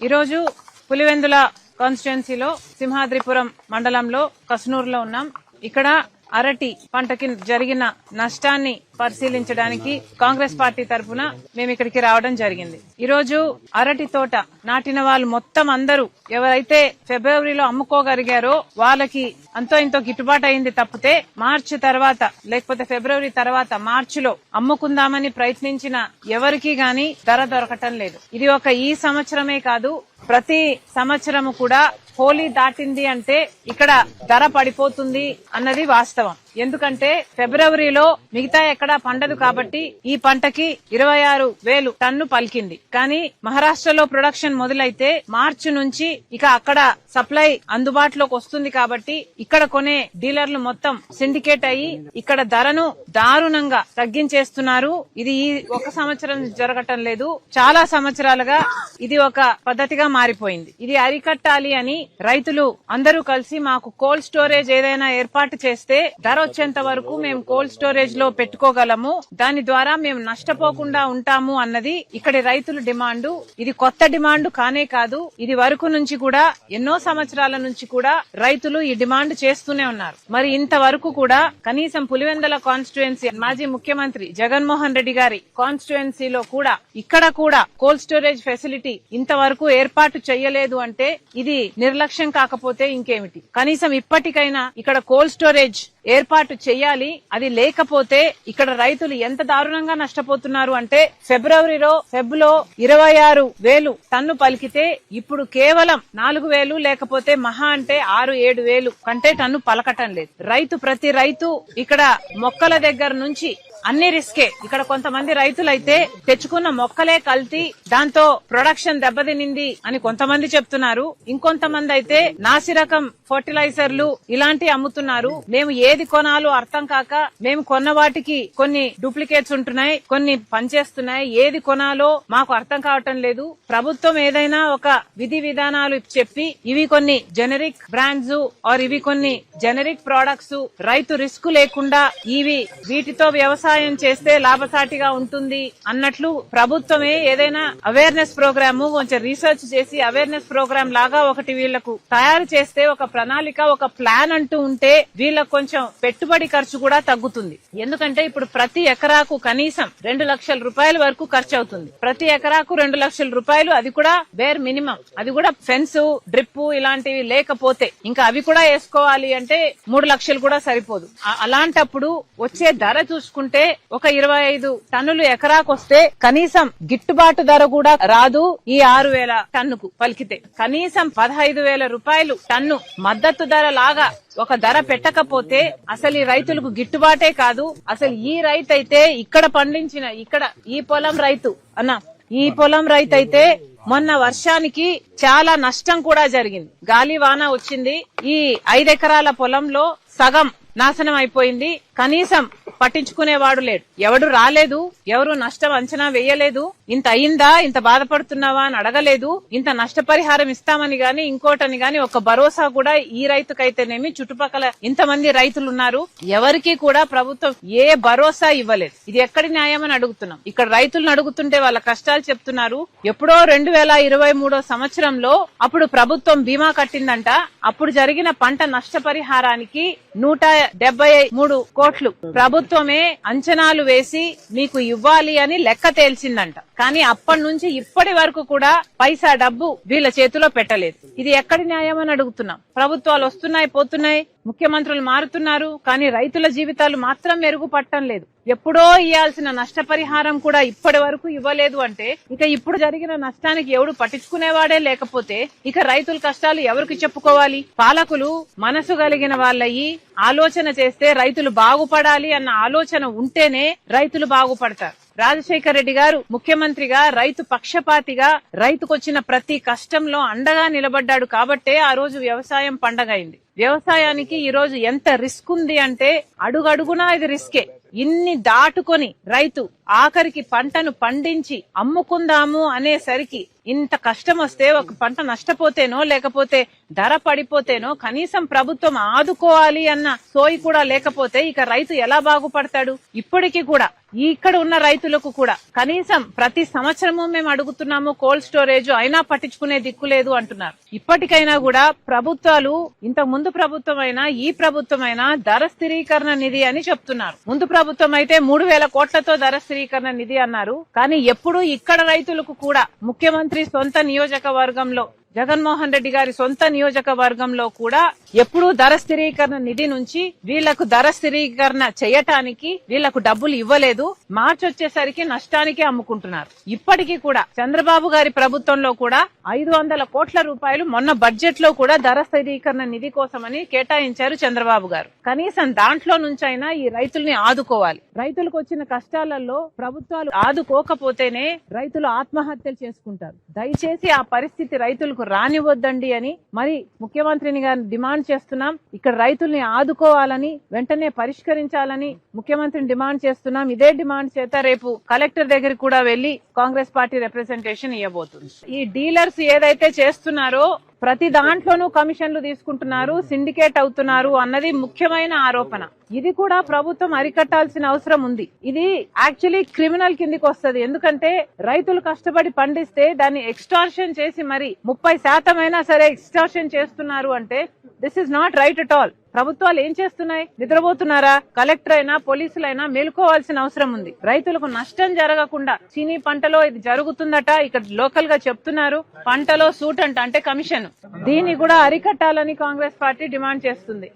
ఈరోజు పులివెందుల కాన్స్టిట్యుయెన్సీలో సింహాద్రిపురం మండలంలో కస్నూరులో ఉన్నాం. ఇక్కడ అరటి పంటకి జరిగిన నష్టాన్ని పరిశీలించడానికి కాంగ్రెస్ పార్టీ తరఫున మేము ఇక్కడికి రావడం జరిగింది. ఈరోజు అరటి తోట నాటిన వాళ్ళు మొత్తం అందరూ ఎవరైతే ఫిబ్రవరిలో అమ్ముకోగలిగారో వాళ్ళకి అంతో ఇంతో గిట్టుబాటు అయింది తప్పితే మార్చి తర్వాత లేకపోతే ఫిబ్రవరి తర్వాత మార్చిలో అమ్ముకుందామని ప్రయత్నించిన ఎవరికీ గాని ధర దొరకటం లేదు. ఇది ఒక ఈ సంవత్సరమే కాదు, ప్రతి సంవత్సరము కూడా హోలీ దాటింది అంటే ఇక్కడ ధర పడిపోతుంది అన్నది వాస్తవం. ఎందుకంటే ఫిబ్రవరిలో మిగతా ఎక్కడా పండదు కాబట్టి ఈ పంటకి 26,000 టన్ను పలికింది. కానీ మహారాష్ట్రలో ప్రొడక్షన్ మొదలైతే మార్చి నుంచి ఇక అక్కడ సప్లై అందుబాటులోకి వస్తుంది కాబట్టి ఇక్కడ కొనే డీలర్లు మొత్తం సిండికేట్ అయ్యి ఇక్కడ ధరను దారుణంగా తగ్గించేస్తున్నారు. ఇది ఈ ఒక సంవత్సరం జరగటం లేదు, చాలా సంవత్సరాలుగా ఇది ఒక పద్ధతిగా మారిపోయింది. ఇది అరికట్టాలి అని రైతులు అందరూ కలిసి మాకు కోల్డ్ స్టోరేజ్ ఏదైనా ఏర్పాటు చేస్తే ధర వచ్చేంత వరకు మేము కోల్డ్ స్టోరేజ్ లో పెట్టుకోగలము, దాని ద్వారా మేము నష్టపోకుండా ఉంటాము అన్నది ఇక్కడి రైతుల డిమాండ్. ఇది కొత్త డిమాండ్ కానే కాదు, ఇది వరకు నుంచి కూడా ఎన్నో సంవత్సరాల నుంచి కూడా రైతులు ఈ డిమాండ్ చేస్తూనే ఉన్నారు. మరి ఇంతవరకు కూడా కనీసం పులివెందుల కాన్స్టిట్యుయెన్సీ మాజీ ముఖ్యమంత్రి జగన్మోహన్ రెడ్డి గారి కాన్స్టిట్యుయెన్సీలో కూడా ఇక్కడ కూడా కోల్డ్ స్టోరేజ్ ఫెసిలిటీ ఇంతవరకు ఏర్పాటు చేయలేదు అంటే ఇది నిర్లక్ష్యం కాకపోతే ఇంకేమిటి. కనీసం ఇప్పటికైనా ఇక్కడ కోల్డ్ స్టోరేజ్ ఏర్పాటు చేయాలి. అది లేకపోతే ఇక్కడ రైతులు ఎంత దారుణంగా నష్టపోతున్నారు అంటే ఫిబ్రవరిలో 26,000 టన్ను పలికితే ఇప్పుడు కేవలం 4,000 లేకపోతే మహా అంటే 6-7,000 కంటే టన్ను పలకటం లేదు. ప్రతి రైతు ఇక్కడ మొక్కల దగ్గర నుంచి అన్ని రిస్కే. ఇక్కడ కొంతమంది రైతులైతే తెచ్చుకున్న మొక్కలే కల్తీ, దాంతో ప్రొడక్షన్ దెబ్బతినింది అని కొంతమంది చెప్తున్నారు. ఇంకొంతమంది అయితే నాసిరకం ఫర్టిలైజర్లు ఇలాంటి అమ్ముతున్నారు. మేము ఏది కొనాలో అర్థం కాక మేము కొన్న వాటికి కొన్ని డూప్లికేట్స్ ఉంటున్నాయి, కొన్ని పనిచేస్తున్నాయి. ఏది కొనాలో మాకు అర్థం కావటం లేదు. ప్రభుత్వం ఏదైనా ఒక విధి విధానాలు చెప్పి ఇవి కొన్ని జెనరిక్ బ్రాండ్స్ ఇవి కొన్ని జెనరిక్ ప్రొడక్ట్స్ రైతు రిస్క్ లేకుండా వీటితో వ్యవసాయం చేస్తే లాభసాటిగా ఉంటుంది అన్నట్లు ప్రభుత్వమే ఏదైనా అవేర్నెస్ ప్రోగ్రామ్ కొంచెం రీసెర్చ్ చేసి అవేర్నెస్ ప్రోగ్రామ్ లాగా ఒకటి వీళ్లకు తయారు చేస్తే ఒక ప్రణాళిక ఒక ప్లాన్ అంటూ ఉంటే వీళ్ళకు కొంచెం పెట్టుబడి ఖర్చు కూడా తగ్గుతుంది. ఎందుకంటే ఇప్పుడు ప్రతి ఎకరాకు కనీసం 2 లక్షల రూపాయల వరకు ఖర్చు అవుతుంది. ప్రతి ఎకరాకు 2 లక్షల రూపాయలు, అది కూడా బేర్ మినిమం. అది కూడా ఫెన్స్ డ్రిప్ ఇలాంటివి లేకపోతే ఇంకా అవి కూడా వేసుకోవాలి అంటే 3 లక్షలు కూడా సరిపోదు. అలాంటప్పుడు వచ్చే ధర చూసుకుంటే ఒక 25 టన్నులు ఎకరాకు వస్తే కనీసం గిట్టుబాటు ధర కూడా రాదు. ఈ 6,000 టన్నుకు పలికితే కనీసం 15,000 రూపాయలు టన్ను మద్దతు ధర లాగా ఒక ధర పెట్టకపోతే అసలు ఈ రైతులకు గిట్టుబాటే కాదు. అసలు ఈ రైతు అయితే ఇక్కడ పండించిన ఈ పొలం రైతు ఈ పొలం రైతు అయితే మొన్న వర్షానికి చాలా నష్టం కూడా జరిగింది. గాలి వాన వచ్చింది. ఈ 5 ఎకరాల పొలంలో సగం నాశనం అయిపోయింది. కనీసం పట్టించుకునేవాడు లేడు, ఎవడు రాలేదు, ఎవరు నష్టం అంచనా వేయలేదు. ఇంత అయిందా, ఇంత బాధపడుతున్నావా అని అడగలేదు. ఇంత నష్టపరిహారం ఇస్తామని గాని ఇంకోటని గాని ఒక భరోసా కూడా ఈ రైతుకైతేనేమి చుట్టుపక్కల ఇంతమంది రైతులు ఉన్నారు, ఎవరికి కూడా ప్రభుత్వం ఏ భరోసా ఇవ్వలేదు. ఇది ఎక్కడి న్యాయమని అడుగుతున్నాం. ఇక్కడ రైతులను అడుగుతుంటే వాళ్ళ కష్టాలు చెప్తున్నారు. ఎప్పుడో 2023 సంవత్సరంలో అప్పుడు ప్రభుత్వం బీమా కట్టిందంట. అప్పుడు జరిగిన పంట నష్టపరిహారానికి 173 కోట్లు ప్రభుత్వమే అంచనాలు వేసి మీకు ఇవ్వాలి అని లెక్క తేల్చిందంట. కానీ అప్పటి నుంచి ఇప్పటి వరకు కూడా పైసా డబ్బు వీళ్ళ చేతిలో పెట్టలేదు. ఇది ఎక్కడి న్యాయం అని అడుగుతున్నాం. ప్రభుత్వాలు వస్తున్నాయి, పోతున్నాయి, ముఖ్యమంత్రులు మారుతున్నారు, కానీ రైతుల జీవితాలు మాత్రం మెరుగుపడటం లేదు. ఎప్పుడో ఇవ్వాల్సిన నష్టపరిహారం కూడా ఇప్పటి వరకు ఇవ్వలేదు అంటే ఇక ఇప్పుడు జరిగిన నష్టానికి ఎవడు పట్టించుకునేవాడే లేకపోతే ఇక రైతుల కష్టాలు ఎవరికి చెప్పుకోవాలి? పాలకులు మనసు కలిగిన వాళ్ళయి ఆలోచన చేస్తే రైతులు బాగుపడాలి అన్న ఆలోచన ఉంటేనే రైతులు బాగుపడతారు. రాజశేఖర రెడ్డి గారు ముఖ్యమంత్రిగా రైతు పక్షపాతిగా రైతుకొచ్చిన ప్రతి కష్టంలో అండగా నిలబడ్డాడు కాబట్టే ఆ రోజు వ్యవసాయం పండగైంది. వ్యవసాయానికి ఈ రోజు ఎంత రిస్క్ ఉంది అంటే అడుగడుగునా ఇది రిస్కే. ఇన్ని దాటుకొని రైతు ఆఖరికి పంటను పండించి అమ్ముకుందాము అనేసరికి ఇంత కష్టం వస్తే ఒక పంట నష్టపోతేనో లేకపోతే ధర పడిపోతేనో కనీసం ప్రభుత్వం ఆదుకోవాలి అన్న సోయి కూడా లేకపోతే ఇక రైతు ఎలా బాగుపడతాడు? ఇప్పటికీ కూడా ఇక్కడ ఉన్న రైతులకు కూడా కనీసం ప్రతి సంవత్సరము మేము అడుగుతున్నాము కోల్డ్ స్టోరేజ్, అయినా పట్టించుకునే దిక్కు లేదు అంటున్నారు. ఇప్పటికైనా కూడా ప్రభుత్వాలు, ఇంతకు ముందు ప్రభుత్వం అయినా ఈ ప్రభుత్వం అయినా ధర స్థిరీకరణ నిధి అని చెప్తున్నారు. ముందు ప్రభుత్వం అయితే 3,000 కోట్లతో ధర స్థిరీకరణ నిధి అన్నారు. కానీ ఎప్పుడు ఇక్కడ రైతులకు కూడా ముఖ్యమంత్రి సొంత నియోజకవర్గంలో, జగన్మోహన్ రెడ్డి గారి సొంత నియోజకవర్గంలో కూడా ఎప్పుడూ ధర స్థిరీకరణ నిధి నుంచి వీళ్లకు ధర స్థిరీకరణ చేయటానికి వీళ్లకు డబ్బులు ఇవ్వలేదు. మార్చి వచ్చేసరికి నష్టానికి అమ్ముకుంటున్నారు. ఇప్పటికీ కూడా చంద్రబాబు గారి ప్రభుత్వంలో కూడా 500 కోట్ల రూపాయలు మొన్న బడ్జెట్ లో కూడా ధర స్థిరీకరణ నిధి కోసమని కేటాయించారు చంద్రబాబు గారు. కనీసం దాంట్లో నుంచైనా ఈ రైతుల్ని ఆదుకోవాలి. రైతులకు వచ్చిన కష్టాలలో ప్రభుత్వాలు ఆదుకోకపోతేనే రైతులు ఆత్మహత్యలు చేసుకుంటారు. దయచేసి ఆ పరిస్థితి రైతులకు రానివద్దండి అని మరి ముఖ్యమంత్రిని గారిని డిమాండ్ చేస్తున్నాం. ఇక్కడ రైతుల్ని ఆదుకోవాలని, వెంటనే పరిష్కరించాలని ముఖ్యమంత్రిని డిమాండ్ చేస్తున్నాం. ఇదే డిమాండ్ చేత రేపు కలెక్టర్ దగ్గరికి కూడా వెళ్లి కాంగ్రెస్ పార్టీ రిప్రజెంటేషన్ ఇవ్వబోతుంది. ఈ డీలర్స్ ఏదైతే చేస్తున్నారో ప్రతి దాంట్లోనూ కమిషన్లు తీసుకుంటున్నారు, సిండికేట్ అవుతున్నారు అన్నది ముఖ్యమైన ఆరోపణ. ఇది కూడా ప్రభుత్వం అరికట్టాల్సిన అవసరం ఉంది. ఇది యాక్చువల్లీ క్రిమినల్ కిందికి వస్తుంది. ఎందుకంటే రైతులు కష్టపడి పండిస్తే దాన్ని ఎక్స్టార్షన్ చేసి మరి 30% అయినా సరే ఎక్స్టార్షన్ చేస్తున్నారు అంటే this is not right at all. ప్రభుత్వాలు ఏం చేస్తున్నాయి? నిద్రపోతున్నారా? కలెక్టర్ అయినా పోలీసులైనా మేలుకోవాల్సిన అవసరం ఉంది. రైతులకు నష్టం జరగకుండా చీనీ పంటలో ఇది జరుగుతుందట, ఇక్కడ లోకల్ గా చెప్తున్నారు. పంటలో సూట్ అంటే కమిషన్, దీన్ని కూడా అరికట్టాలని కాంగ్రెస్ పార్టీ డిమాండ్ చేస్తుంది.